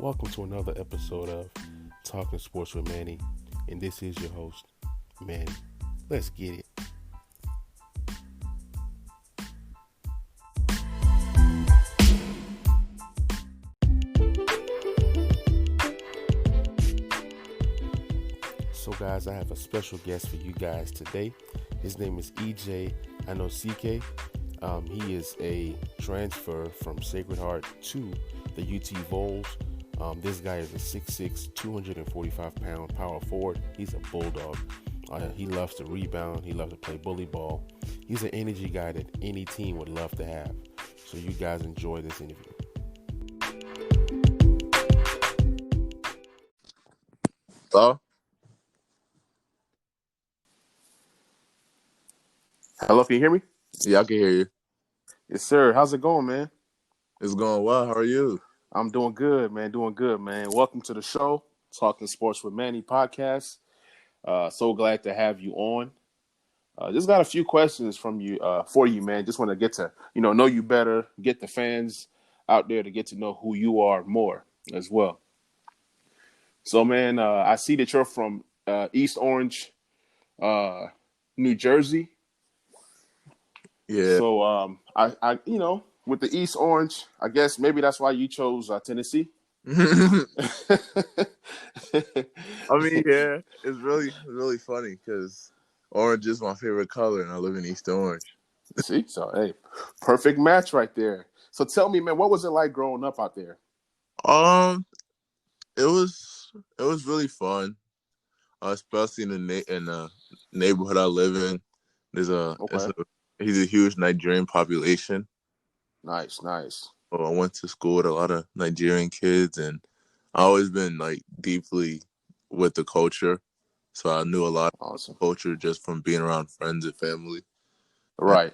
Welcome to another episode of Talking Sports with Manny, and this is your host, Manny. Let's get it. So, guys, I have a special guest for you guys today. His name is EJ Anosike. He is a transfer from Sacred Heart to the UT Vols. This guy is a 6'6", 245-pound power forward. He's a bulldog. He loves to rebound. He loves to play bully ball. He's an energy guy that any team would love to have. So you guys enjoy this interview. Hello? Hello, can you hear me? Yeah, I can hear you. Yes, sir. How's it going, man? It's going well. How are you? I'm doing good, man. Doing good, man. Welcome to the show, Talking Sports with Manny podcast. So glad to have you on. Just got a few questions from you for you, man. Just want to get to know you better, get the fans out there to get to know who you are more as well. So, man, I see that you're from East Orange, New Jersey. Yeah. So, I with the East Orange, I guess maybe that's why you chose Tennessee. I mean, yeah, it's really funny because orange is my favorite color, and I live in East Orange. See, so hey, perfect match right there. So tell me, man, what was it like growing up out there? It was really fun, especially in the neighborhood I live in. He's a huge Nigerian population. Nice. So I went to school with a lot of Nigerian kids, and I always been like deeply with the culture. So I knew a lot of culture just from being around friends and family. Right.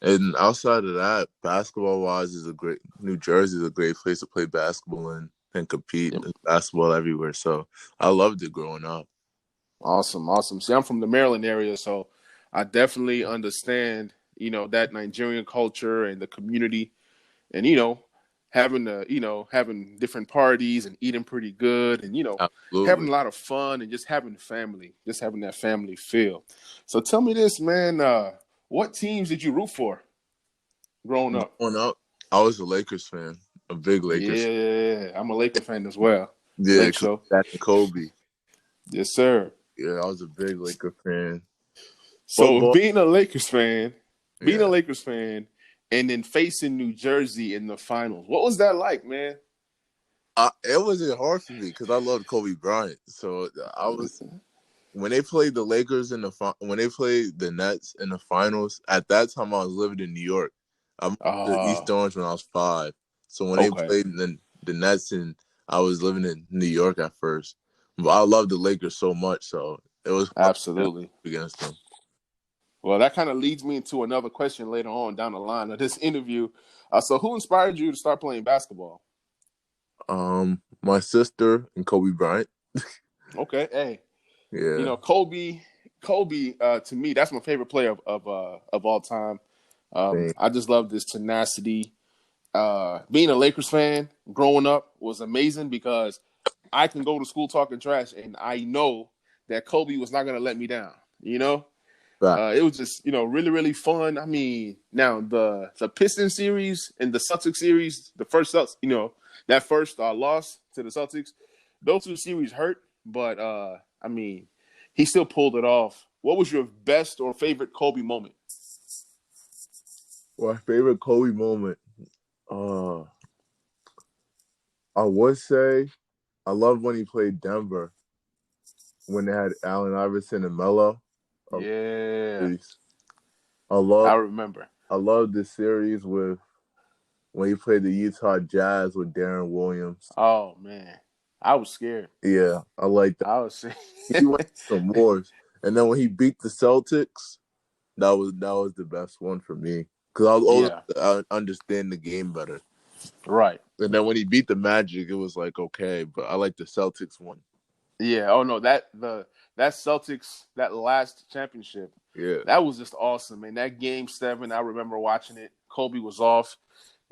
And outside of that, basketball-wise, New Jersey is a great place to play basketball and compete. Yep. There's basketball everywhere. So I loved it growing up. Awesome. See, I'm from the Maryland area, so I definitely understand, that Nigerian culture and the community and, having different parties and eating pretty good and, Absolutely. having a lot of fun and just having that family feel. So tell me this, man, what teams did you root for growing up? Growing up, I was a Lakers fan, a big Lakers fan. Yeah, I'm a Lakers fan as well. Yeah, that's Kobe. Yes, sir. Yeah, I was a big Lakers fan. So being a Lakers fan, and then facing New Jersey in the finals, what was that like, man? It wasn't hard for me because I loved Kobe Bryant. So when they played the Lakers when they played the Nets in the finals. At that time, I was living in New York. I moved to East Orange when I was 5. So when they played the Nets, and I was living in New York at first, but I loved the Lakers so much. So it was absolutely against them. Well, that kind of leads me into another question later on down the line of this interview. So who inspired you to start playing basketball? My sister and Kobe Bryant. Okay, hey. Yeah. Kobe, to me, that's my favorite player of all time. I just love this tenacity. Being a Lakers fan growing up was amazing because I can go to school talking trash and I know that Kobe was not going to let me down, It was just, really, really fun. I mean, now the Pistons series and the Celtics series, the first, that first loss to the Celtics, those two series hurt, but I mean, he still pulled it off. What was your best or favorite Kobe moment? My favorite Kobe moment, I would say, I loved when he played Denver, when they had Allen Iverson and Melo. Yeah, I remember. I loved this series when he played the Utah Jazz with Darren Williams. Oh man, I was scared. Yeah, I liked that. I was scared. He went some wars, and then when he beat the Celtics, that was the best one for me because I was older. I understand the game better. Right. And then when he beat the Magic, it was like okay, but I like the Celtics one. Yeah. Oh no, that Celtics, that last championship. Yeah. That was just awesome, man. That Game 7, I remember watching it. Kobe was off,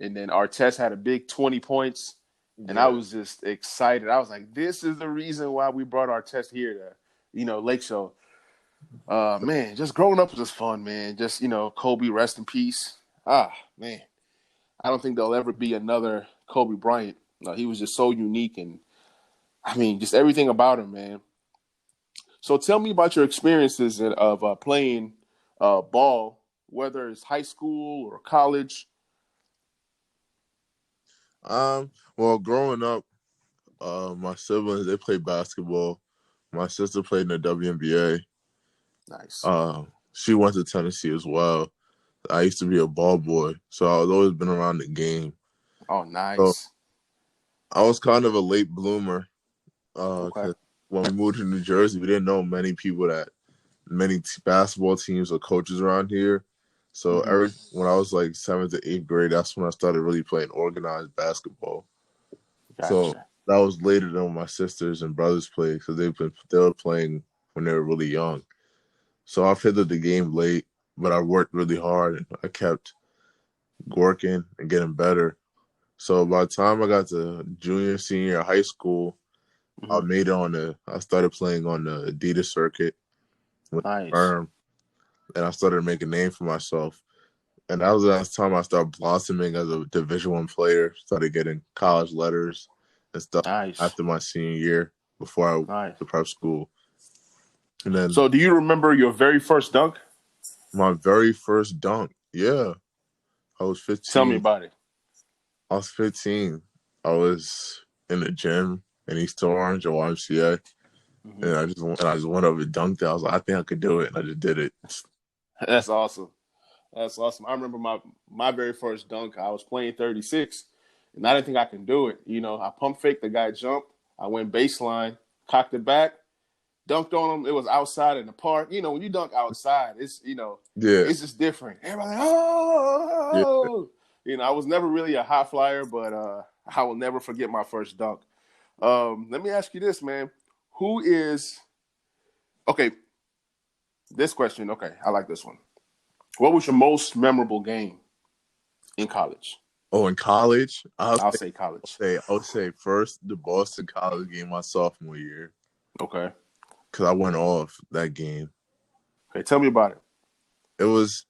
and then Artest had a big 20 points, And I Yeah. was just excited. I was like, this is the reason why we brought our test here to, Lake Show. Man, just growing up was just fun, man. Just, Kobe, rest in peace. Man. I don't think there'll ever be another Kobe Bryant. He was just so unique, and I mean, just everything about him, man. So tell me about your experiences of playing ball, whether it's high school or college. Well, growing up, my siblings they played basketball. My sister played in the WNBA. Nice. She went to Tennessee as well. I used to be a ball boy, so I've always been around the game. Oh, So nice. I was kind of a late bloomer. Okay. Cause when we moved to New Jersey, we didn't know many basketball teams or coaches around here. So Mm-hmm. when I was like 7th to 8th grade, that's when I started really playing organized basketball. So Gotcha. that was later than when my sisters and brothers played because they were playing when they were really young. So I've hit the game late, but I worked really hard and I kept working and getting better. So by the time I got to junior, senior high school, Mm-hmm. I started playing on the Adidas circuit with the Nice. firm, and I started to make a name for myself. And that was the last time I started blossoming as a Division I player. Started getting college letters and stuff Nice. after my senior year before I went Nice. to prep school. And then So do you remember your very first dunk? my very first dunk, yeah, I was Tell me 15. about it. I was 15. I was in the gym in East Orange or YMCA, Mm-hmm. and I just went over and dunked it. I was like, I think I could do it, and I just did it. That's awesome. That's awesome. I remember my very first dunk. I was playing 36, and I didn't think I can do it. I pump faked. The guy jumped. I went baseline, cocked it back, dunked on him. It was outside in the park. When you dunk outside, Yeah, it's just different. Everybody, like, yeah. oh. I was never really a high flyer, but I will never forget my first dunk. Let me ask you this, man. Who is okay? This question, okay, I like this one. What was your most memorable game in college? Oh, in college, I'll say college. I would say first the Boston College game my sophomore year Okay. because I went off that game. Okay, tell me about It was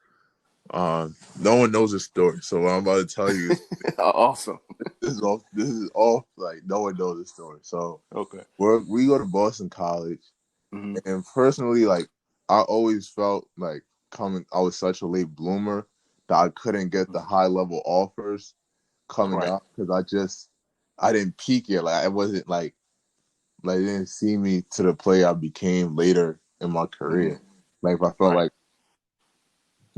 no one knows the story, so what I'm about to tell you it. Awesome. this is all like no one knows the story. So Okay. we go to Boston College, Mm-hmm. and personally, like I always felt like I was such a late bloomer that I couldn't get the high level offers coming Right. up because I didn't peak yet. Like I wasn't like they didn't see me to the player I became later in my Mm-hmm. career. Like Right.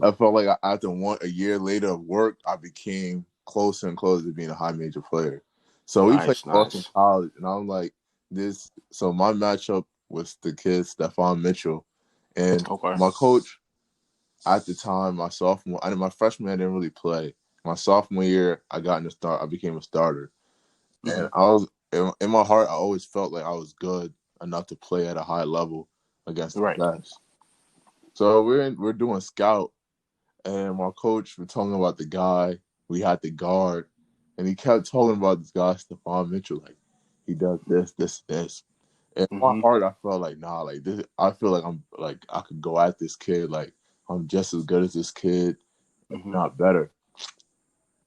I felt like after a year later of work, I became closer and closer to being a high major player. So we played Nice. Boston Nice. College, and I'm like this. So my matchup was the kid Stephon Mitchell, and Okay. my coach at the time, my freshman year, I didn't really play. My sophomore year, I got in the start. I became a starter, Mm-hmm. and I was in my heart. I always felt like I was good enough to play at a high level against the Right. best. So we're doing scout, and my coach was talking about the guy we had to guard, and he kept talking about this guy Stephon Mitchell, like he does this, this, this. And in my Mm-hmm. heart, I felt like nah, like this. I feel like I'm like I could go at this kid, like I'm just as good as this kid, if Mm-hmm. not better.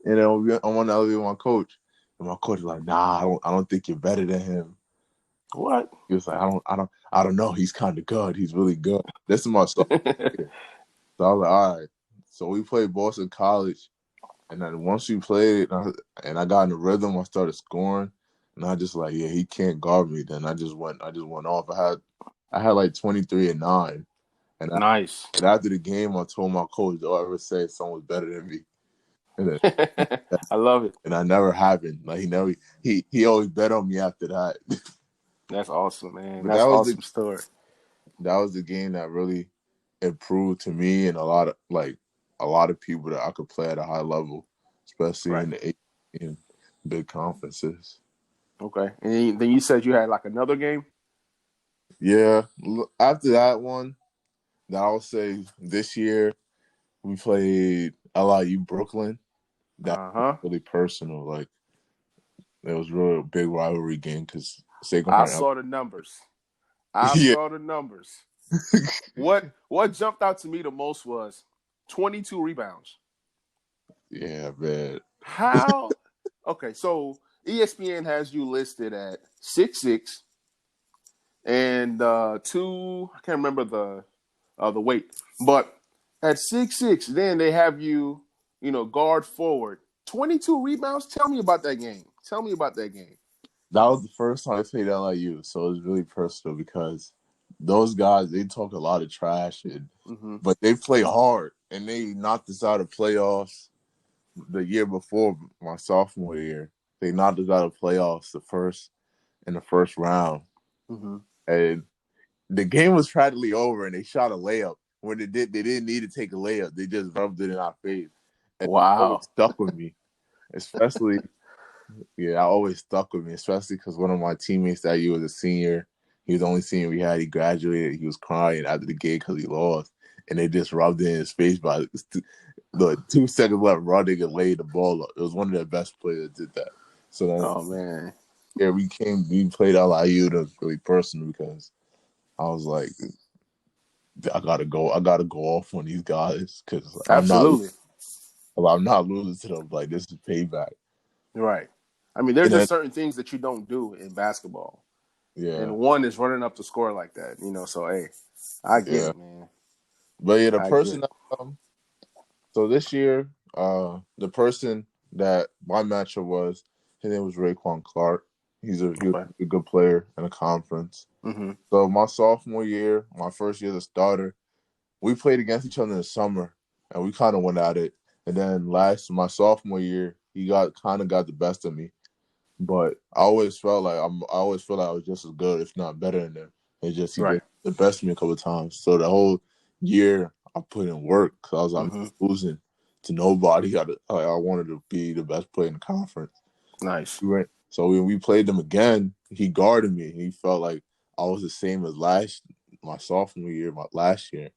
And then I'm on the elevator with my coach, and my coach was like, nah, I don't think you're better than him. What? He was like, I don't know. He's kind of good. He's really good. This is my sophomore year. So I was like, all right. So we played Boston College. And then once we played, and I got in the rhythm, I started scoring, and I just like, yeah, he can't guard me. Then I just went off. I had like 23 and 9, and, Nice. and after the game, I told my coach, "Don't ever say someone's better than me," and I love it. I never happened. Like he always bet on me after that. That's awesome, man. But That's awesome story. that was the game that really improved to me and a lot of people that I could play at a high level, especially Right. in the in big conferences. Okay. And then you said you had like another game. Yeah, after that one, that I would say this year we played LIU Brooklyn. That Uh was huh. really personal. Like It was really a big rivalry game because Sacred I Heart. saw the numbers. I Yeah, saw the numbers. What jumped out to me the most was 22 rebounds. yeah, man. How? Okay, so ESPN has you listed at 6'6" and two. I can't remember the weight, but at 6'6", then they have you, guard forward. 22 rebounds. Tell me about that game. Tell me about that game. That was the first time I played LIU, so it was really personal because those guys they talk a lot of trash, Mm-hmm. but they play hard and they knocked us out of playoffs the year before my sophomore year. They knocked us out of playoffs in the first round, Mm-hmm. and the game was practically over, and they shot a layup. When they didn't need to take a layup. They just rubbed it in our face, and it always Wow. stuck with me, especially. Yeah, I always stuck with me, especially because one of my teammates that year was a senior. He was the only senior we had. He graduated. He was crying after the game because he lost, and they just rubbed it in his face by the 2 seconds left, running and laid the ball up. It was one of their best players that did that. So then, Oh man. yeah, we played LIU. That was really personal because I was like, I gotta go off on these guys because Absolutely. I'm not losing to them. Like this is payback. Right. I mean, there's And then just certain things that you don't do in basketball, yeah, and one is running up the score like that. So hey, I get yeah, it, man. but yeah, the I get person it. that so this year, the person that my matchup was, his name was Raekwon Clark. He was Okay. a good player in the conference. Mm-hmm. So my sophomore year, my first year as a starter, we played against each other in the summer, and we kind of went at it. And then my sophomore year, he got the best of me. But I always felt like I was just as good, if not better than him. It's just he Right. did the best of me a couple of times. So the whole year I put in work because I was like, I'm Mm-hmm. losing to nobody. I wanted to be the best player in the conference. Nice. So when we played them again, he guarded me. He felt like I was the same as my sophomore year, my last year,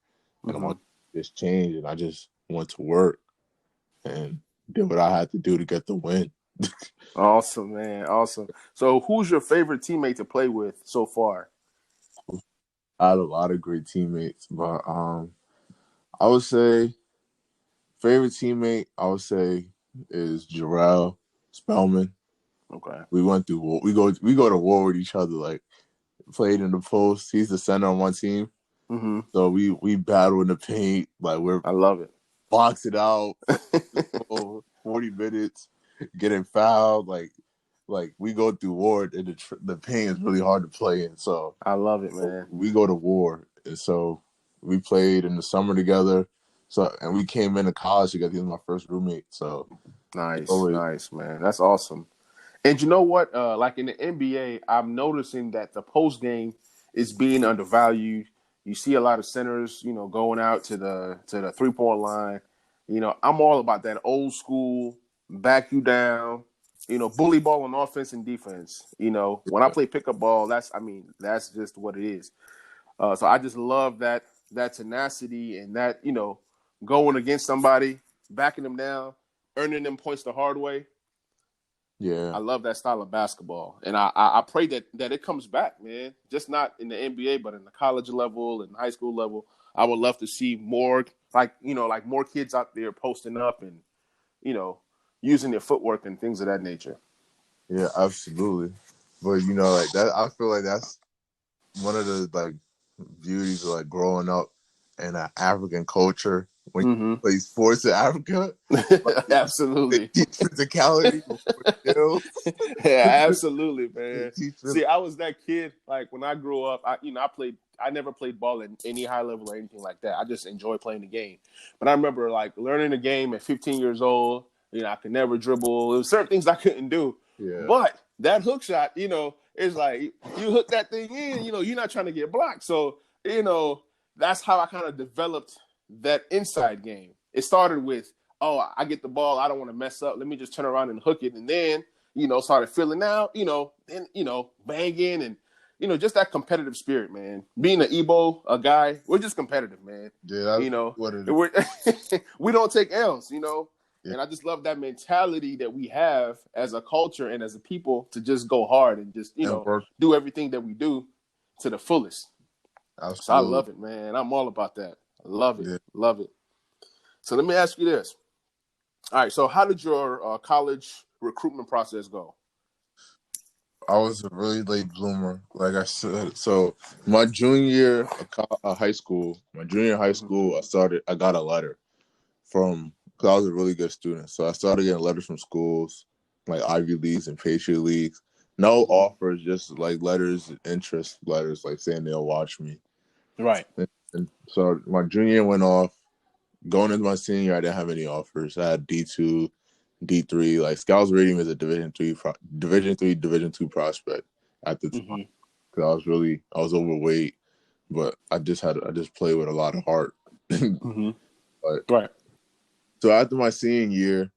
and I Mm-hmm. want this change. And I just went to work and did what I had to do to get the win. Awesome, man. Awesome. So, who's your favorite teammate to play with so far? I had a lot of great teammates, but I would say favorite teammate is Jarrell Spellman. Okay. We went through war. We go to war with each other. Like played in the post. He's the center on one team, Mm-hmm. so we battle in the paint. Like we're I love it. boxing out for 40 minutes, getting fouled. Like we go through war, and the paint is really hard to play in. So I love it, man. we go to war, and so we played in the summer together. So and we came into college together. He was my first roommate. So it's Nice, always nice, man. That's awesome. And you know what? Like in the NBA, I'm noticing that the post game is being undervalued. You see a lot of centers, going out to the 3-point line. I'm all about that old school, back you down, bully ball on offense and defense. When I play pickup ball, that's just what it is. So I just love that tenacity and that going against somebody, backing them down, earning them points the hard way. yeah I love that style of basketball, and I pray that it comes back, man. Just not in the NBA, but in the college level and high school level. I would love to see more, like more kids out there posting up and you know using their footwork and things of that nature. yeah absolutely. But like that, I feel like that's one of the like beauties of like growing up in an African culture when Mm-hmm. you play sports in Africa. Like, they Absolutely. teach physicality before skills. Yeah, absolutely, They man. teach See, I was that kid. Like when I grew up, I never played ball at any high level or anything like that. I just enjoy playing the game. But I remember like learning the game at 15 years old. I could never dribble. There was certain things I couldn't do. yeah, But that hook shot, it's like you hook that thing in. You're not trying to get blocked. So that's how I kind of developed that inside game. It started with, oh, I get the ball. I don't want to mess up. Let me just turn around and hook it. And then, started filling out, then, banging and, just that competitive spirit, man. Being an Igbo, a guy, we're just competitive, man. yeah. That's You know, what it is. we're, we don't take L's, Yeah. And I just love that mentality that we have as a culture and as a people to just go hard and just, And work. do everything that we do to the fullest. So I Absolutely. love it, man. I'm all about that. I love it. Yeah. Love it. So let me ask you this. All right. So how did your college recruitment process go? I was a really late bloomer, like I said. So my junior year of high school, Mm-hmm. I got a letter from, because I was a really good student. So I started getting letters from schools, like Ivy Leagues and Patriot Leagues. No Mm-hmm. offers, just like letters, interest letters, like saying they'll watch me. Right. And so my junior year went off. Going into my senior year, I didn't have any offers. I had D2, D3. Like scouts rating me as a Division 2 prospect at the time. Mm-hmm. Because I was overweight, but I just played with a lot of heart. Mm-hmm. But Right. so after my senior year,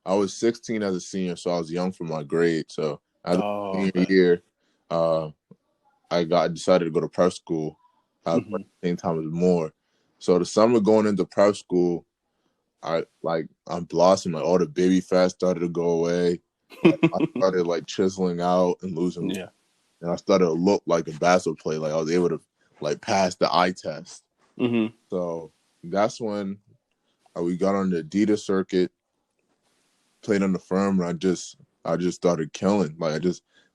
I was 16 as a senior, so I was young for my grade. So after my Oh, senior okay. year, uh, I decided to go to prep school at the Mm-hmm. same time as more. So the summer going into prep school, I'm blossoming. Like all the baby fat started to go away. Like I started like chiseling out and losing, Yeah. and I started to look like a basketball player. Like I was able to like pass the eye test. Mm-hmm. So that's when we got on the Adidas circuit, played on the firm, and I just started killing.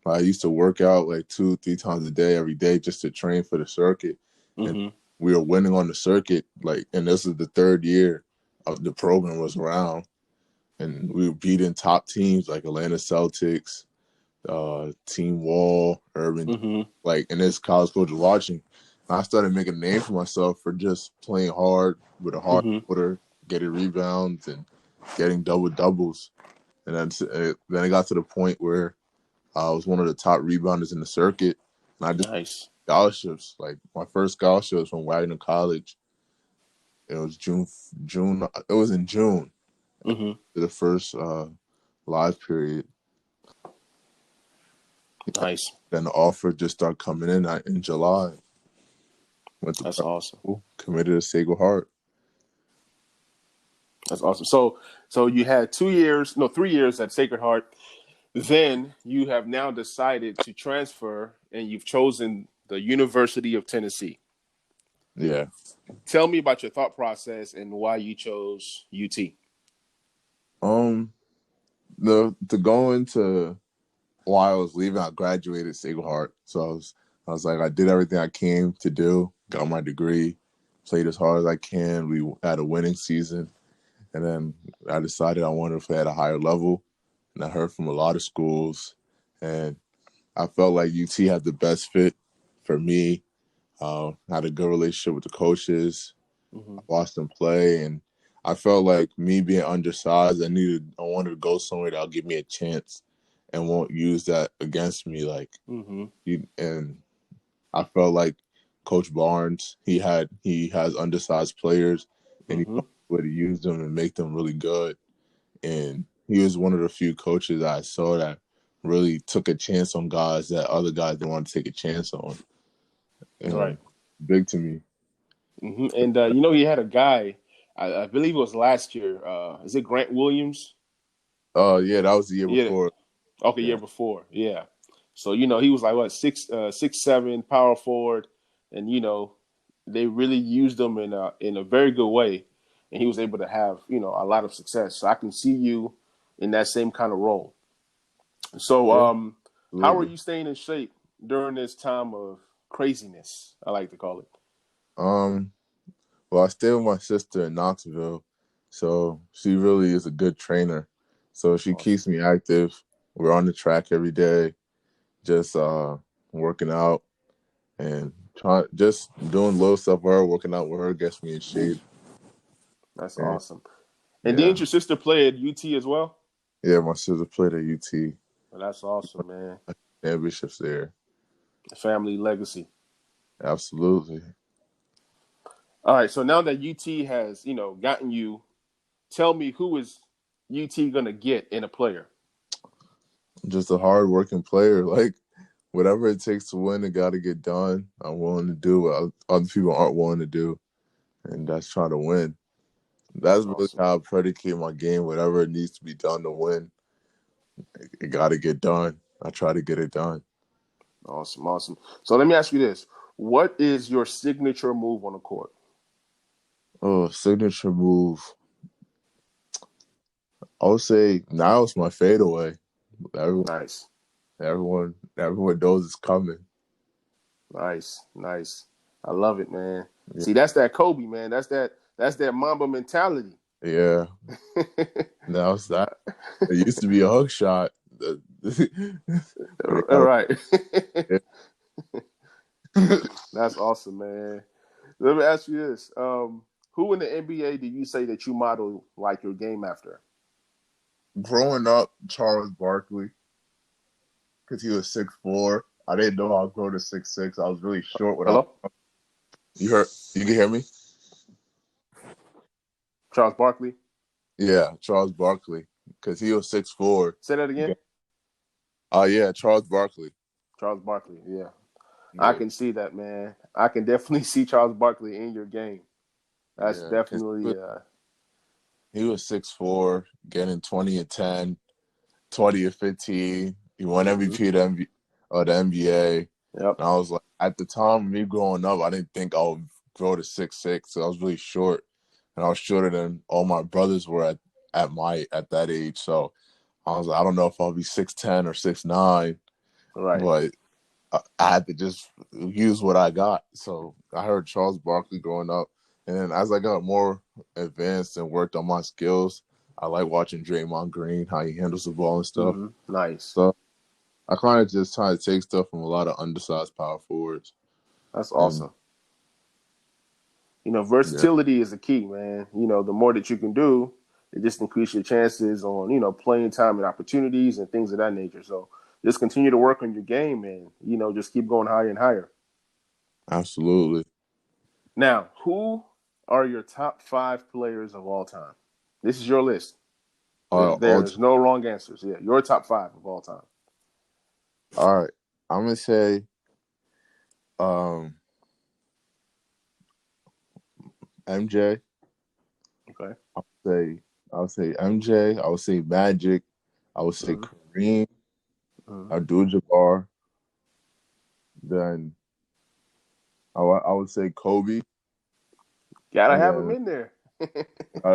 I used to work out like 2-3 times a day every day just to train for the circuit, and Mm-hmm. we were winning on the circuit. Like, and this is the third year of the program was around, and we were beating top teams like Atlanta Celtics, Team Wall, Urban, Mm-hmm. like, and this college coach was watching. I started making a name for myself for just playing hard with a hard Mm-hmm. footer, getting rebounds and getting double doubles. And then it got to the point where I was one of the top rebounders in the circuit, and I just Nice. scholarships. Like my first scholarship was from Wagner College. It was June. It was in June, Mm-hmm. the first live period. Nice. Then the offer just started coming in July. Went to That's prep awesome. school, committed to Sacred Heart. That's awesome. So you had 2 years, no, 3 years at Sacred Heart. Then you have now decided to transfer, and you've chosen the University of Tennessee. Yeah. Tell me about your thought process and why you chose UT. Um. The to go into while I was leaving, I graduated Sacred Heart. So I was like, I did everything I came to do, got my degree, played as hard as I can. We had a winning season, and then I decided I wanted to play at a higher level. And I heard from a lot of schools, and I felt like UT had the best fit for me. Had a good relationship with the coaches. Mm-hmm. I watched them play, and I felt like me being undersized, I wanted to go somewhere that'll give me a chance and won't use that against me. Mm-hmm. And I felt like Coach Barnes, he has undersized players, and he Mm-hmm. knows where to use them and make them really good. And he was one of the few coaches I saw that really took a chance on guys that other guys didn't want to take a chance on. Right. And big to me. Mm-hmm. And he had a guy. I believe it was last year. Is it Grant Williams? Oh yeah, that was the year Yeah. before. Okay, year Yeah. before. Yeah. So he was like what 6'7" power forward, and they really used him in a very good way, and he was able to have a lot of success. So I can see you in that same kind of role. So Yeah, how are absolutely. you staying in shape during this time of craziness? I like to call it. Um, well, I stay with my sister in Knoxville, so she really is a good trainer. So she Awesome. keeps me active. We're on the track every day, just working out and just doing little stuff with her, working out with her gets me in shape. That's And awesome. And didn't yeah, your sister play at UT as well? yeah, my sister played at UT. Well, that's awesome, man. Championships there. Family legacy. Absolutely. All right. So now that UT has, gotten you, tell me who is UT gonna get in a player? Just a hard working player. Like whatever it takes to win, it got to get done. I'm willing to do what other people aren't willing to do, and that's trying to win. That's really Awesome. how I predicate my game. Whatever it needs to be done to win, it got to get done. I try to get it done. Awesome. Awesome. So let me ask you this. What is your signature move on the court? Oh, signature move. I would say now it's my fadeaway. Everyone, Nice. everyone knows it's coming. Nice. Nice. I love it, man. Yeah, See, that's that Kobe, man. That's that Mamba mentality. yeah. Now it's that. It used to be a hook shot. But All right. yeah. That's awesome, man. Let me ask you this. Who in the NBA do you say that you model like your game after? Growing up, Charles Barkley, because he was 6'4". I didn't know I'd grow to 6'6". I was really short when I Hello? was. You can hear me? Charles Barkley? Yeah, Charles Barkley, because he was 6'4". Say that again? Oh yeah, Charles Barkley. Charles Barkley, yeah. I Yeah, can see that, man. I can definitely see Charles Barkley in your game. That's yeah, because definitely he was 6'4", getting 20 and 10, 20 and 15. He won mhm. MVP of the NBA. And Yep. I was like, at the time, me growing up, I didn't think I would grow to 6'6". So I was really short, and I was shorter than all my brothers were at that age. So I was like, I don't know if I'll be 6'10" or 6'9", Right. but I had to just use what I got. So I heard Charles Barkley growing up. And then as I got more advanced and worked on my skills, I like watching Draymond Green, how he handles the ball and stuff. Nice. So I kind of just try to take stuff from a lot of undersized power forwards. That's And awesome. yeah, Versatility is the key, man. The more that you can do, it just increases your chances on, playing time and opportunities and things of that nature. So just continue to work on your game and, just keep going higher and higher. absolutely. Now, who are your top 5 players of all time? This is your list. All There's no wrong answers. Yeah, your top 5 of all time. right. I'm going to say um, MJ. Okay. Say I'll say MJ. I would say Magic. I would say Mm-hmm. Kareem. Mm-hmm. Abdul-Jabbar. Then I would say Kobe, Gotta and have him then in there.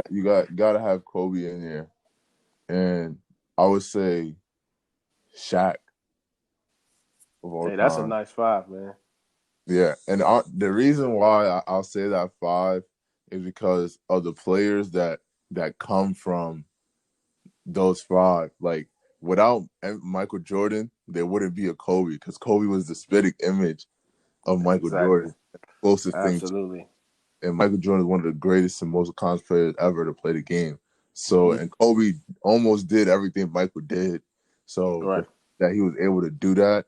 you gotta have Kobe in there, and I would say Shaq of all Hey, that's a time. nice 5, man. Yeah, and the reason why I'll say that five is because of the players that come from those five. Like without Michael Jordan, there wouldn't be a Kobe because Kobe was the spitting image of Michael Exactly. Jordan, closest thing. Absolutely. And Michael Jordan is one of the greatest and most accomplished players ever to play the game. So, Mm-hmm. and Kobe almost did everything Michael did. So, the Right. fact that he was able to do that,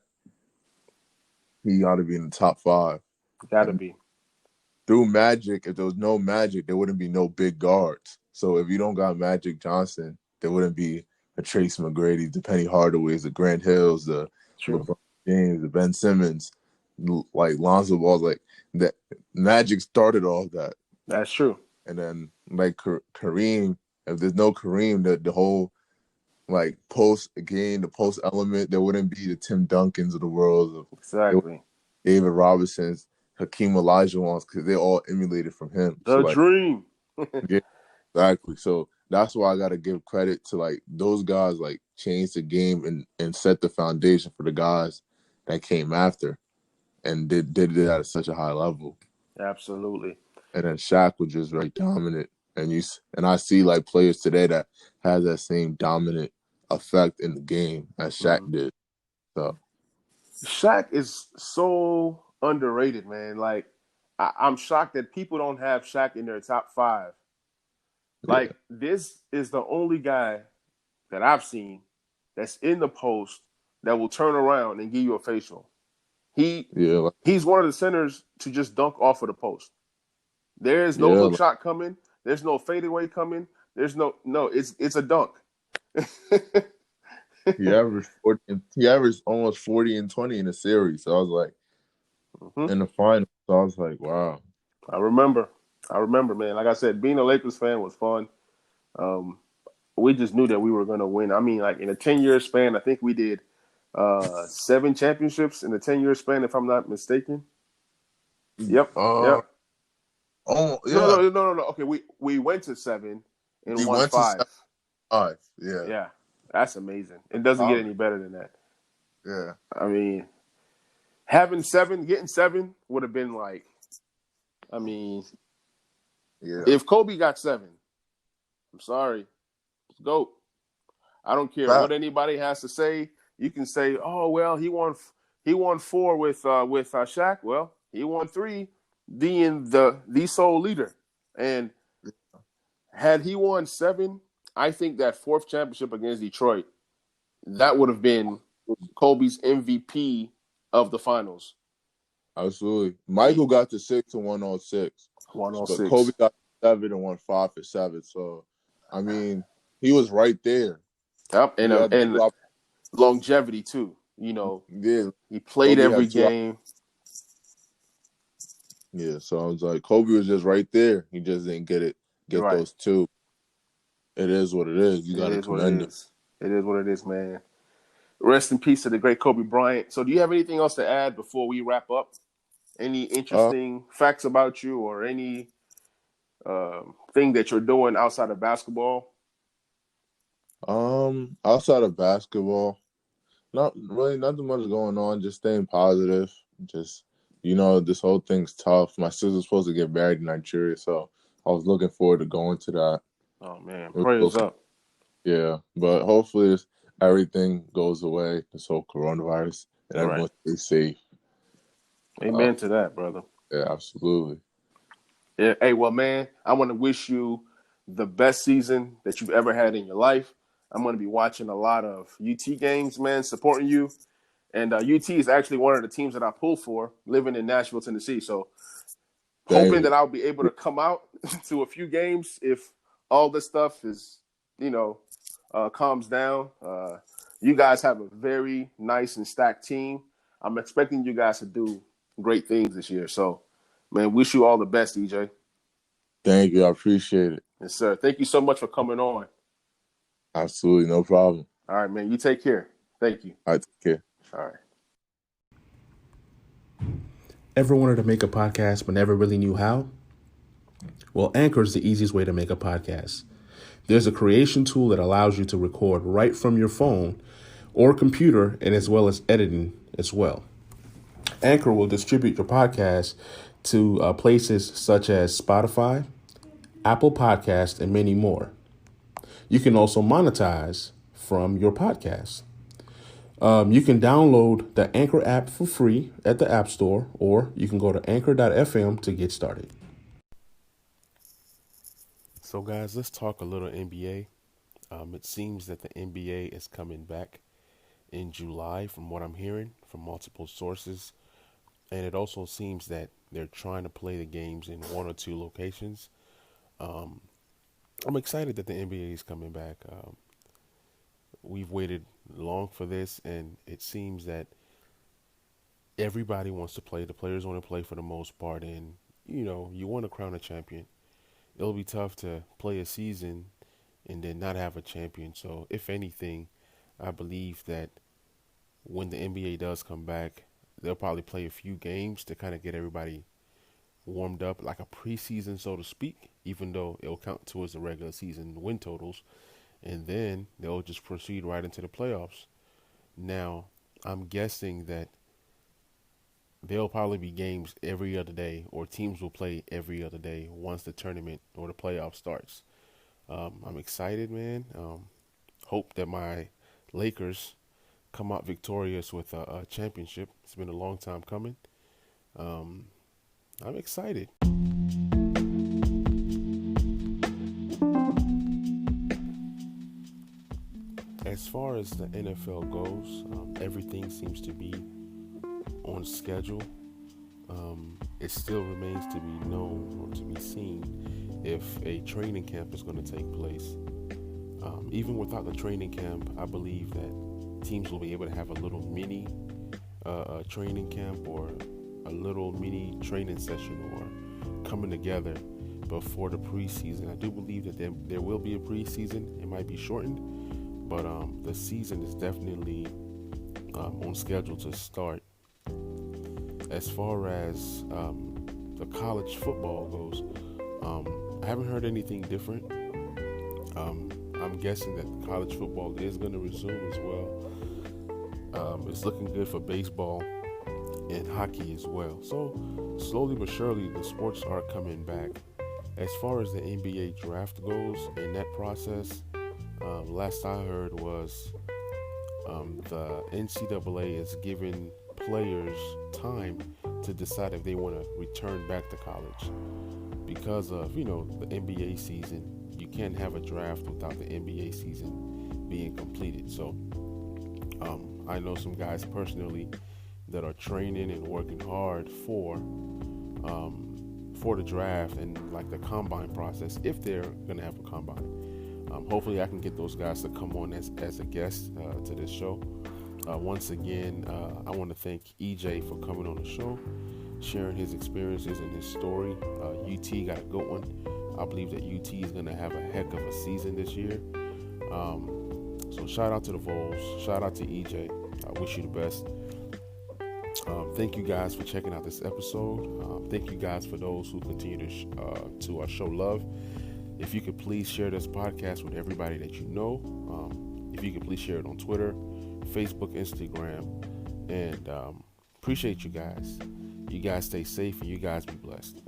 he ought to be in the top five. Gotta And be. through Magic, if there was no Magic, there wouldn't be no big guards. So, if you don't got Magic Johnson, there wouldn't be a Trace McGrady, the Penny Hardaways, the Grant Hills, the True. LeBron James, the Ben Simmons, like Lonzo Balls, like that. Magic started all that. That's true. And then like Kareem, if there's no Kareem, the whole like post game, the post element, there wouldn't be the Tim Duncans of the world, the Exactly. David Robinsons, Hakeem Olajuwons, because they all emulated from him. So The like, dream. yeah, exactly. So that's why I got to give credit to like those guys, like changed the game and set the foundation for the guys that came after and did it at such a high level. Absolutely. And then Shaq was just very dominant. And I see like players today that has that same dominant effect in the game as Shaq Mm-hmm. did. So Shaq is so underrated, man. Like, I'm shocked that people don't have Shaq in their top 5. yeah, Like, this is the only guy that I've seen that's in the post that will turn around and give you a facial. He yeah, like, he's one of the centers to just dunk off of the post. There is no yeah. hook Like shot coming. There's no fadeaway coming. There's no. It's a dunk. he averaged almost 40 and 20 in a series. So I was like Mm-hmm. in the final. So I was like, wow. I remember. I remember, man. Like I said, being a Lakers fan was fun. Um, we just knew that we were going to win. I mean, like in a 10-year span, I think we did 7 championships in a 10-year span, if I'm not mistaken. Yep, Uh, yep. oh No, yeah, no, no, no, no. Okay, we went to 7 and he won went to 5. 5. Yeah, Yeah, that's amazing. It doesn't get any better than that. yeah, I mean, having 7, getting 7 would have been like, I mean, yeah. if Kobe got 7, I'm sorry, let's go. I don't care what Fact. anybody has to say. You can say, "Oh well, he won 4 with Shaq." Well, he won 3, being the sole leader. And had he won 7, I think that 4th championship against Detroit, that would have been Kobe's MVP of the finals. Absolutely. Michael got the 6 and 106, but Kobe 106. got 7 and won 5 for 7. So, I mean, he was right there. Yep, He had the and longevity too. yeah. He played Kobe every had 2. game. Yeah, so I was like, Kobe was just right there. He just didn't get Right. those 2. It is what it is. You It got to is what it commend him. is. It is what it is, man. Rest in peace to the great Kobe Bryant. So, do you have anything else to add before we wrap up? Any Uh, interesting facts about you, or any thing that you're doing outside of basketball? outside of basketball, not really nothing much going on. Just staying positive. Just this whole thing's tough. My sister's supposed to get married in Nigeria, so I was looking forward to going to that. Oh man, It was prayers supposed to, up. yeah, but hopefully everything goes away. This whole coronavirus and Right. everyone stays safe. Uh, Amen to that, brother. yeah, absolutely. Yeah. Hey, well, man, I want to wish you the best season that you've ever had in your life. I'm going to be watching a lot of UT games, man, supporting you. And UT is actually one of the teams that I pull for, living in Nashville, Tennessee. So hoping Thank that I'll be able to come out to a few games if all this stuff is, calms down. You guys have a very nice and stacked team. I'm expecting you guys to do great things this year. So, man, wish you all the best, EJ. Thank you. I appreciate it. Yes, sir. Thank you so much for coming on. Absolutely, no problem. All right, man. You take care. Thank you. All right, take care. All right. Ever wanted to make a podcast but never really knew how? Well, Anchor is the easiest way to make a podcast. There's a creation tool that allows you to record right from your phone or computer, and as well as editing as well. Anchor will distribute your podcast to places such as Spotify, Apple Podcasts, and many more. You can also monetize from your podcast. You can download the Anchor app for free at the App Store, or you can go to anchor.fm to get started. So, guys, let's talk a little NBA. It seems that the NBA is coming back in July, from what I'm hearing from multiple sources. And it also seems that they're trying to play the games in 1 or 2 locations. I'm excited that the NBA is coming back. We've waited long for this, and it seems that everybody wants to play. The players want to play for the most part, and you want to crown a champion. It'll be tough to play a season and then not have a champion. So, if anything, I believe that when the NBA does come back, they'll probably play a few games to kind of get everybody warmed up, like a preseason, so to speak, even though it'll count towards the regular season win totals. And then they'll just proceed right into the playoffs. Now, I'm guessing that there'll probably be games every other day, or teams will play every other day once the tournament or the playoff starts. I'm excited, man. Hope that my Lakers come out victorious with a championship. It's been a long time coming. I'm excited. As far as the NFL goes, everything seems to be on schedule. It still remains to be known or to be seen if a training camp is going to take place. Even without the training camp, I believe that teams will be able to have a little mini training camp, or a little mini training session, or coming together before the preseason. I do believe that there will be a preseason. It might be shortened, but the season is definitely on schedule to start. As far as the college football goes, I haven't heard anything different. I'm guessing that college football is going to resume as well. It's looking good for baseball and hockey as well. So slowly but surely, the sports are coming back. As far as the NBA draft goes, in that process, last I heard was the NCAA is giving players time to decide if they want to return back to college because of the NBA season. You can't have a draft without the NBA season being completed. So I know some guys personally that are training and working hard for the draft and like the combine process, if they're gonna have a combine. Hopefully I can get those guys to come on as a guest to this show. Once again, I want to thank EJ for coming on the show, sharing his experiences and his story. UT got a good one. I believe that UT is going to have a heck of a season this year. So shout out to the Vols. Shout out to EJ. I wish you the best. Thank you guys for checking out this episode. Thank you guys for those who continue to show love. If you could please share this podcast with everybody that you know. If you could please share it on Twitter, Facebook, Instagram, and appreciate you guys. You guys stay safe and you guys be blessed.